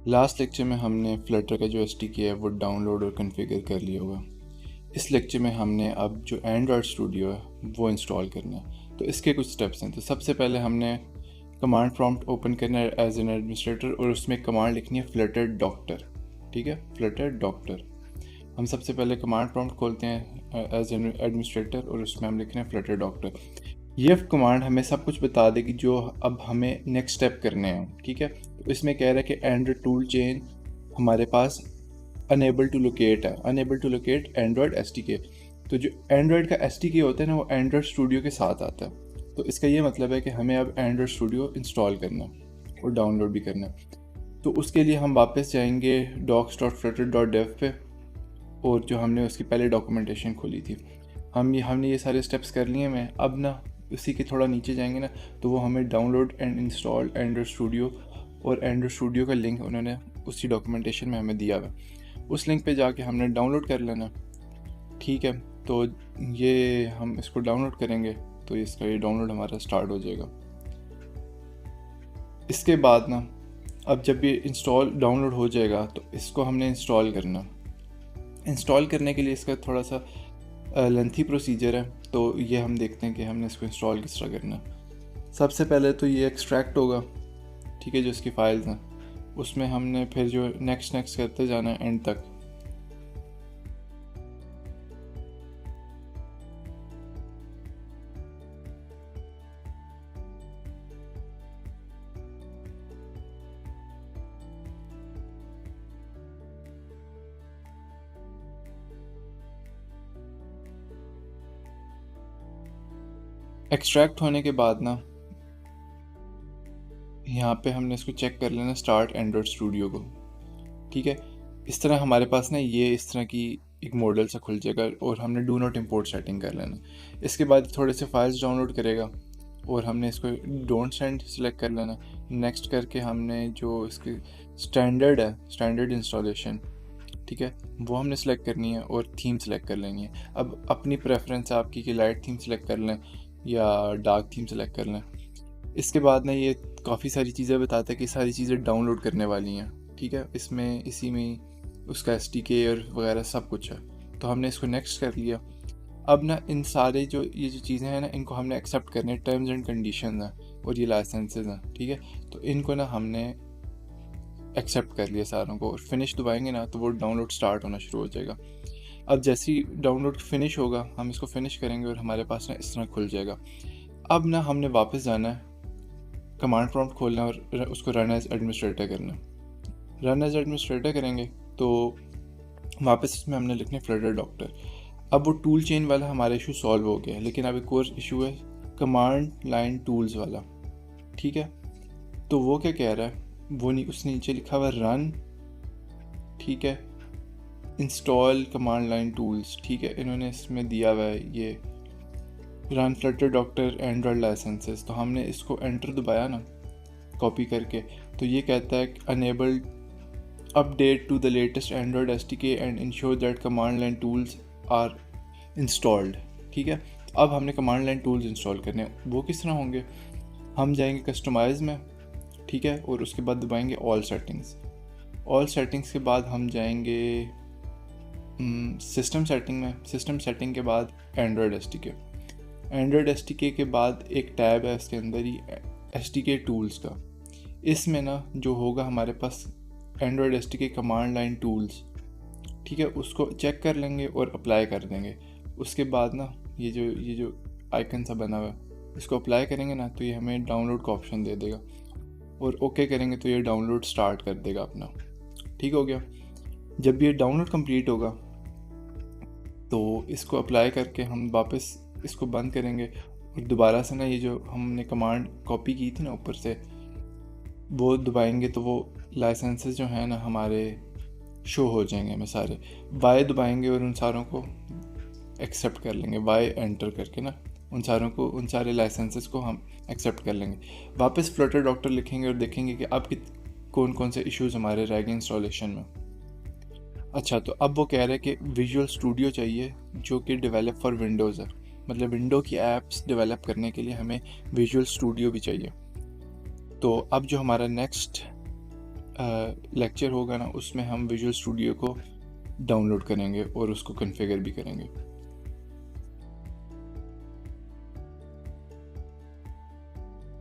Last lecture में हमने Flutter का जो एसडीके है वो डाउनलोड और कॉन्फ़िगर कर लिया होगा। इस लेक्चर में हमने अब जो एंड्रॉयड स्टूडियो है वो इंस्टॉल करना है। तो इसके कुछ स्टेप्स हैं। तो सबसे पहले हमने कमांड प्रॉम्प्ट ओपन करना है एज एन एडमिनिस्ट्रेटर और उसमें कमांड लिखनी है फ्लटर डॉक्टर। ठीक है, फ्लटर डॉक्टर। हम सबसे पहले कमांड प्रॉम्प्ट खोलते हैं एज एन एडमिनिस्ट्रेटर और उसमें हम लिख रहे हैं फ्लटर डॉक्टर। ये कमांड हमें सब कुछ बता देगी जो अब हमें नेक्स्ट स्टेप करने हैं। ठीक है, तो इसमें कह रहा है कि एंड्रॉयड टूल चेन हमारे पास अनेबल टू लोकेट है, unable to locate Android SDK. तो जो एंड्रॉयड का एसडीके होता है ना वो एंड्रॉयड स्टूडियो के साथ आता है। तो इसका ये मतलब है कि हमें अब एंड्रॉयड स्टूडियो इंस्टॉल करना है और डाउनलोड भी करना है। तो उसके लिए हम वापस जाएंगे docs.flutter.dev पे और जो हमने उसकी पहले डॉक्यूमेंटेशन खोली थी हमने ये सारे स्टेप्स कर लिए। मैं अब ना उसी के थोड़ा नीचे जाएंगे ना तो वो हमें download and install Android studio और एंड्रॉयड स्टूडियो का लिंक उन्होंने उसी डॉक्यूमेंटेशन में हमें दिया हुआ। उस लिंक पे जाके हमने डाउनलोड कर लेना। ठीक है, तो ये हम इसको डाउनलोड करेंगे तो इसका ये डाउनलोड हमारा स्टार्ट हो जाएगा। इसके बाद ना अब जब ये इंस्टॉल डाउनलोड हो जाएगा तो इसको हमने इंस्टॉल करना। इंस्टॉल करने के लिए इसका थोड़ा सा लेंथी प्रोसीजर है, तो ये हम देखते हैं कि हमने इसको इंस्टॉल किस तरह करना है। सबसे पहले तो ये एक्सट्रैक्ट होगा, ठीक है, जो इसकी फाइल्स हैं उसमें हमने फिर जो नेक्स्ट करते जाना है एंड तक। एक्सट्रैक्ट होने के बाद ना यहाँ पे हमने इसको चेक कर लेना स्टार्ट एंड्रॉयड स्टूडियो को। ठीक है, इस तरह हमारे पास ना ये इस तरह की एक मॉडल सा खुल जाएगा और हमने डू नॉट इम्पोर्ट सेटिंग कर लेना। इसके बाद थोड़े से फाइल्स डाउनलोड करेगा और हमने इसको डोंट सेंड सेलेक्ट कर लेना। नेक्स्ट करके हमने जो इसकी स्टैंडर्ड है, स्टैंडर्ड इंस्टॉलेशन, ठीक है, वो हमने सेलेक्ट करनी है और थीम सेलेक्ट कर लेनी है। अब अपनी प्रेफरेंस आपकी कि लाइट थीम सेलेक्ट कर लें या डार्क थीम सेलेक्ट कर लें। इसके बाद ना ये काफ़ी सारी चीज़ें बताता है कि सारी चीज़ें डाउनलोड करने वाली हैं। ठीक है, इसमें इसी में उसका एसडीके और वगैरह सब कुछ है। तो हमने इसको नेक्स्ट कर लिया। अब ना इन सारे ये जो चीज़ें हैं ना इनको हमने एक्सेप्ट करने, टर्म्स एंड कंडीशन हैं और ये लाइसेंसेस हैं। ठीक है, तो इनको ना हमने एक्सेप्ट कर लिया सारों को और फिनिश दबाएंगे ना तो वो डाउनलोड स्टार्ट होना शुरू हो जाएगा। अब जैसे ही डाउनलोड फिनिश होगा हम इसको फिनिश करेंगे और हमारे पास ना इस तरह खुल जाएगा। अब ना हमने वापस जाना है, कमांड प्रॉम्प्ट खोलना और उसको रन एज एडमिनिस्ट्रेटर करना। रन एज एडमिनिस्ट्रेटर करेंगे तो वापस इसमें हमने लिखने फ्लटर डॉक्टर। अब वो टूल चेन वाला हमारा इशू सॉल्व हो गया, लेकिन अब एक और इशू है कमांड लाइन टूल्स वाला। ठीक है, तो वो क्या कह रहा है, वो नहीं, उसने नीचे लिखा हुआ रन, ठीक है, इंस्टॉल कमांड लाइन टूल्स। ठीक है, इन्होंने इसमें दिया हुआ है ये run Flutter doctor Android licenses. तो हमने इसको एंटर दबाया ना कॉपी करके, तो ये कहता है unable update to the latest Android SDK and ensure that command line tools are installed. ठीक है, अब हमने कमांड लाइन टूल्स इंस्टॉल करने हैं। वो किस तरह होंगे, हम जाएंगे कस्टमाइज में, ठीक है, और उसके बाद दबाएंगे ऑल सेटिंग्स। ऑल सेटिंग्स के बाद हम जाएंगे सिस्टम सेटिंग में। सिस्टम सेटिंग के बाद एंड्रॉयड एसडीके। एंड्रॉयड एसडीके के बाद एक टैब है इसके अंदर ही एसडीके टूल्स का। इसमें ना जो होगा हमारे पास Android SDK command line tools, ठीक है, उसको चेक कर लेंगे और अप्लाई कर देंगे। उसके बाद ना ये जो आइकन सा बना हुआ है इसको अप्लाई करेंगे ना तो ये हमें डाउनलोड का ऑप्शन दे देगा और ओके करेंगे तो ये डाउनलोड स्टार्ट कर देगा अपना। ठीक हो गया। जब ये डाउनलोड कंप्लीट होगा तो इसको अप्लाई करके हम वापस इसको बंद करेंगे और दोबारा से ना ये जो हमने कमांड कॉपी की थी ना ऊपर से वो दबाएंगे तो वो लाइसेंसेस जो हैं ना हमारे शो हो जाएंगे हमें सारे। वाई दबाएंगे और उन सारों को एक्सेप्ट कर लेंगे, वाई एंटर करके ना उन सारे लाइसेंसेस को हम एक्सेप्ट कर लेंगे। वापस फ्लटर डॉक्टर लिखेंगे और देखेंगे कि अब कौन कौन से इश्यूज हमारे रह गए इंस्टॉलेशन में। अच्छा, तो अब वो कह रहे हैं कि विजुअल स्टूडियो चाहिए जो कि डेवलप फॉर विंडोज़ है, मतलब विंडो की ऐप्स डेवलप करने के लिए हमें विजुअल स्टूडियो भी चाहिए। तो अब जो हमारा नेक्स्ट लेक्चर होगा ना, उसमें हम विजुअल स्टूडियो को डाउनलोड करेंगे और उसको कॉन्फ़िगर भी करेंगे।